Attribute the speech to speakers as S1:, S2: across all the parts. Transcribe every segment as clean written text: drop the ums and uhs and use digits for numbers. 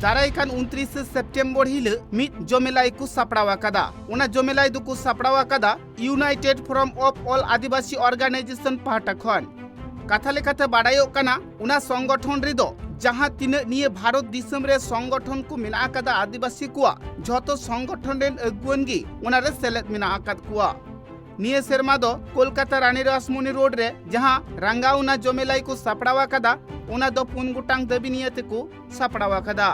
S1: दाराय Khan 29 September हिल मिट जमेलाई को सापड़ावा कदा उना जमेलाई दुकु सापड़ावा कदा united forum of all Adivasi organisation पाहटा खन कथा लेखाते बाडायो कना उना संगठन रेदो जहां तीन निये भारत दिसम रे संगठन को मेना कदा आदिवासी कुआ जतो संगठन रेन अगुवन गी उना रे सेलेद मेना आकद कुआ निये सेरमा दो कोलकाता रानी रासमुनी रोड रे जहां रंगा उना जमेलाई को सापड़ावा कदा उना दो पुन गुटांग दबी नियते को सापड़ावा कदा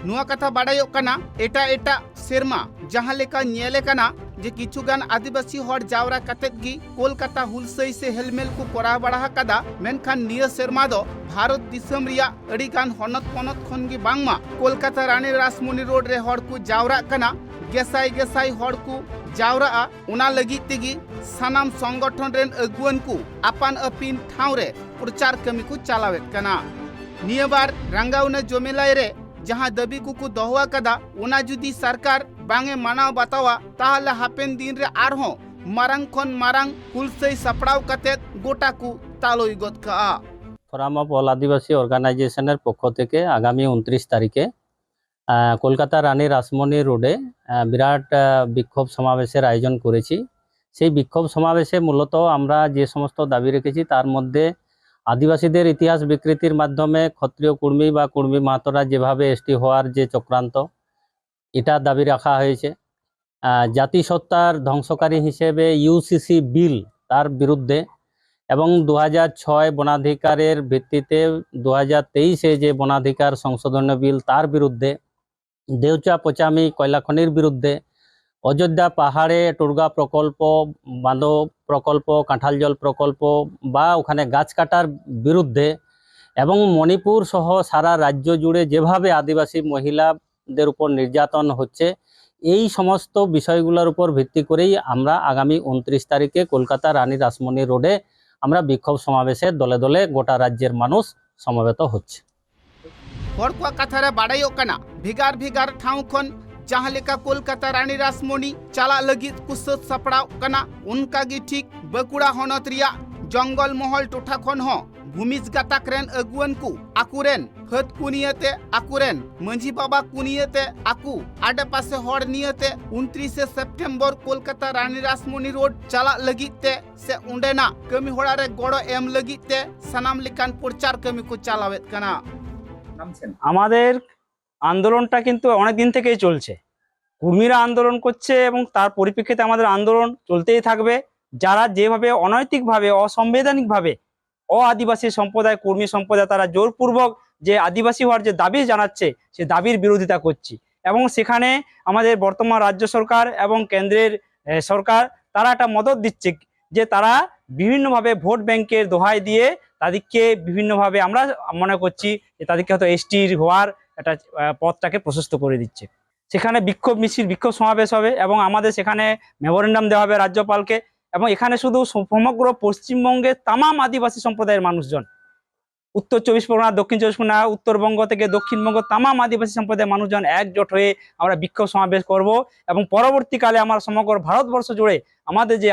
S1: नुआ कथा बाडायो कना एटा एटा सेरमा जहां लेका नेले कना जे किछुगान आदिवासी हर जावरा कतेत गी कोलकाता हुलसई से हेलमेल को कोरा बड़ा कदा मेनखान निया सेरमा दो भारत दिसम रिया अड़ीगान हनत पनत खन गी बांगमा कोलकाता रानी रासमुनी रोड रे हर को जावरा कना गेसाई गेसाई हर को जावरा उना लगी तेगी सानाम संगठन रेन अगुवन को अपान अपिन ठाव रे प्रचार कमी को चलावेत कना निया बार रंगाउना जमेलाई रे जहां दबी को दोहवा कदा उना जुदी सरकार बांगे मानाव बतावा ताहले हापेन दिन रे आरहो मारांग खन मारांग हुलसई सापड़ाव कतेत गोटा को तालोई गद का
S2: फोराम ऑफ ऑल आदिवासी ऑर्गेनाइजेशनर पक्ष থেকে आगामी 29 तारिखे কলকাতা রানী রাসমণি রোডে বিরাট বিক্ষোভ সমাবেশের আয়োজন করেছি। সেই বিক্ষোভ সমাবেশে মূলত আমরা যে সমস্ত দাবি রেখেছি তার মধ্যে আদিবাসীদের ইতিহাস বিকৃতির মাধ্যমে ক্ষত্রিয় কুর্মী বা কুর্মী মাহাতরা যেভাবে এসটি হওয়ার যে চক্রান্ত এটা দাবি রাখা হয়েছে। জাতিসত্তার ধ্বংসকারী হিসেবে ইউসিসি বিল তার বিরুদ্ধে এবং 2006 বনাধিকারের ভিত্তিতে 2023-এ যে বনাধিকার সংশোধনী বিল তার বিরুদ্ধে দেউচা পচামি কয়লা খনির বিরুদ্ধে অযোধ্যা পাহাড়ে টুরগা প্রকল্প বাঁধ প্রকল্প কাঁঠাল জল প্রকল্প বা ওখানে গাছ কাটার বিরুদ্ধে এবং মণিপুর সহ সারা রাজ্য জুড়ে যেভাবে আদিবাসী মহিলাদের উপর নির্যাতন হচ্ছে এই সমস্ত বিষয়গুলোর উপর ভিত্তি করেই আমরা আগামী 29 তারিখে কলকাতা রানী রাসমণি রোডে আমরা বিক্ষোভ সমাবেশে দলে দলে গোটা রাজ্যের মানুষ সমবেত হচ্ছে।
S1: हर को कथारे बाडायो कना भिगार भिगार ठाव खन जहां लेका कोलकाता रानी रासमणि चला लगी कुसत सपड़ाव कना उनका गी ठीक बकुड़ा होनत रिया जंगल महल टोठा खन हो भूमिज गाताक रेन अगुवन को आकुरेन फत कुनियते आकुरेन मंझी बाबा कुनियते आकु आडे पासे हर नियते 29 सेप्टेम्बर कोलकाता रानी रासमणि रोड चला लगिते से उंडेना कमी होड़ा रे गोड़ो एम लगिते सनाम लिकान प्रचार कमी को चलावेत कना।
S3: আমাদের আন্দোলনটা কিন্তু অনেক দিন থেকেই চলছে। কর্মীরা আন্দোলন করছে এবং তার পরিপ্রেক্ষিতে আমাদের আন্দোলন চলতেই থাকবে। যারা যেভাবে অনৈতিকভাবে অসাংবিধানিকভাবে আদিবাসী সম্প্রদায় কর্মী সম্প্রদায় তারা জোরপূর্বক যে আদিবাসী হওয়ার যে দাবি জানাচ্ছে সে দাবির বিরোধিতা করছি এবং সেখানে আমাদের বর্তমান রাজ্য সরকার এবং কেন্দ্রের সরকার তারা একটা মদত দিচ্ছে যে তারা বিভিন্নভাবে ভোট ব্যাংকের দোহাই দিয়ে তাদেরকে বিভিন্নভাবে আমরা মনে করছি যে তাদেরকে হয়তো এসটির হওয়ার একটা পথটাকে প্রশস্ত করে দিচ্ছে। সেখানে বিক্ষোভ মিছিল বিক্ষোভ সমাবেশ হবে এবং আমাদের সেখানে মেমোরেন্ডাম দেওয়া হবে রাজ্যপালকে এবং এখানে শুধু সমগ্র পশ্চিমবঙ্গের তামাম আদিবাসী সম্প্রদায়ের মানুষজন উত্তর 24 পরগনা দক্ষিণ 24 পরগনা উত্তরবঙ্গ থেকে দক্ষিণবঙ্গ তামাম আদিবাসী সম্প্রদায়ের মানুষজন একজোট হয়ে আমরা বিক্ষোভ সমাবেশ করব এবং পরবর্তীকালে আমরা সমগ্র ভারতবর্ষ জুড়ে আমাদের যে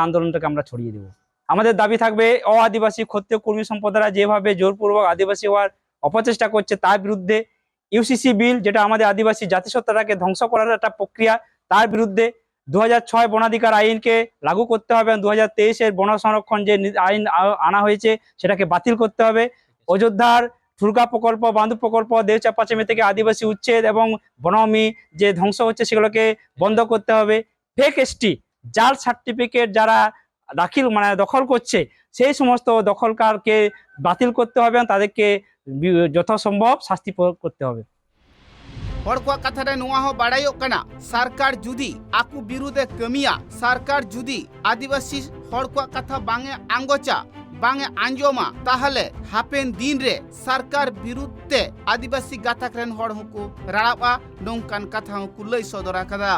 S3: আন্দোলনটাকে আমরা ছড়িয়ে দেব। আমাদের দাবি থাকবে আদিবাসী ক্ষত্রিয় কর্মী সম্প্রদায়রা যেভাবে জোরপূর্বক আদিবাসী হওয়ার অপচেষ্টা করছে তার বিরুদ্ধে ইউসিসি বিল যেটা আমাদের আদিবাসী জাতিসত্তাটাকে ধ্বংস করার একটা প্রক্রিয়া তার বিরুদ্ধে 2006 বনাধিকার আইনকে লাগু করতে হবে এবং 2023-এর বন সংরক্ষণ যে আইন আনা হয়েছে সেটাকে বাতিল করতে হবে। অযোধ্যার টুরগা প্রকল্প বাঁধ প্রকল্প দেউচা পাচামি থেকে আদিবাসী উচ্ছেদ এবং বনভূমি যে ধ্বংস হচ্ছে সেগুলোকে বন্ধ করতে হবে। ফেক এসটি জাল সার্টিফিকেট যারা দখল করছে সেই সমস্ত দখলকারকে বাতিল করতে হবে এবং তাদেরকে যথাসম্ভব শাস্তি প্রয়োগ করতে হবে।
S1: हर को कथारे नुआ हो बाडायो कना सरकार जुदी आकु बिरुदे कमिया सरकार जुदी आदिवासी हर को कथा बांगे आंगोचा बांगे आंजोमा ताहले हापेन दिन रे सरकार बिरुद्धे आदिवासी गाथाक रेन हर हुकु राड़ाबा नोंकान कथा हुकु लई सदरा कदा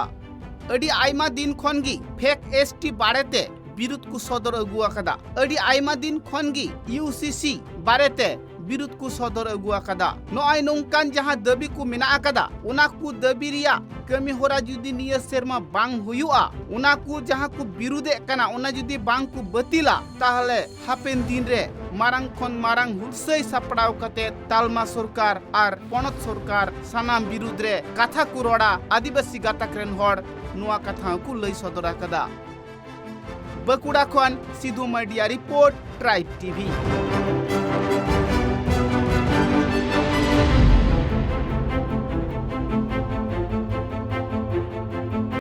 S1: अडी आइमा दिन खनगी फेक एसटी बारेते बिरुद को सदर अगुआ कदा अडी आइमा दिन खनगी यूसीसी बारेते बिरुद को सदर अगु आकादा नय नोंकान जहां दाबी को मेना आकादा उना को दाबी रिया कमी होरा जुदी निया सेरमा बांग हुयुआ उना को जहां को बिरुदे कना उना जुदी बांग को बतिला ताहले हापेन दिन रे मारांग खन मारांग हुलसै सापड़ाव कते तालमा सरकार आर पनत सरकार सानाम बिरुद रे कथा को रोड़ा आदिवासी गाताकरेन हर नुआ कथा को लई सदर आकादा बकुड़ा खन Sindhu Madia report tribe TV.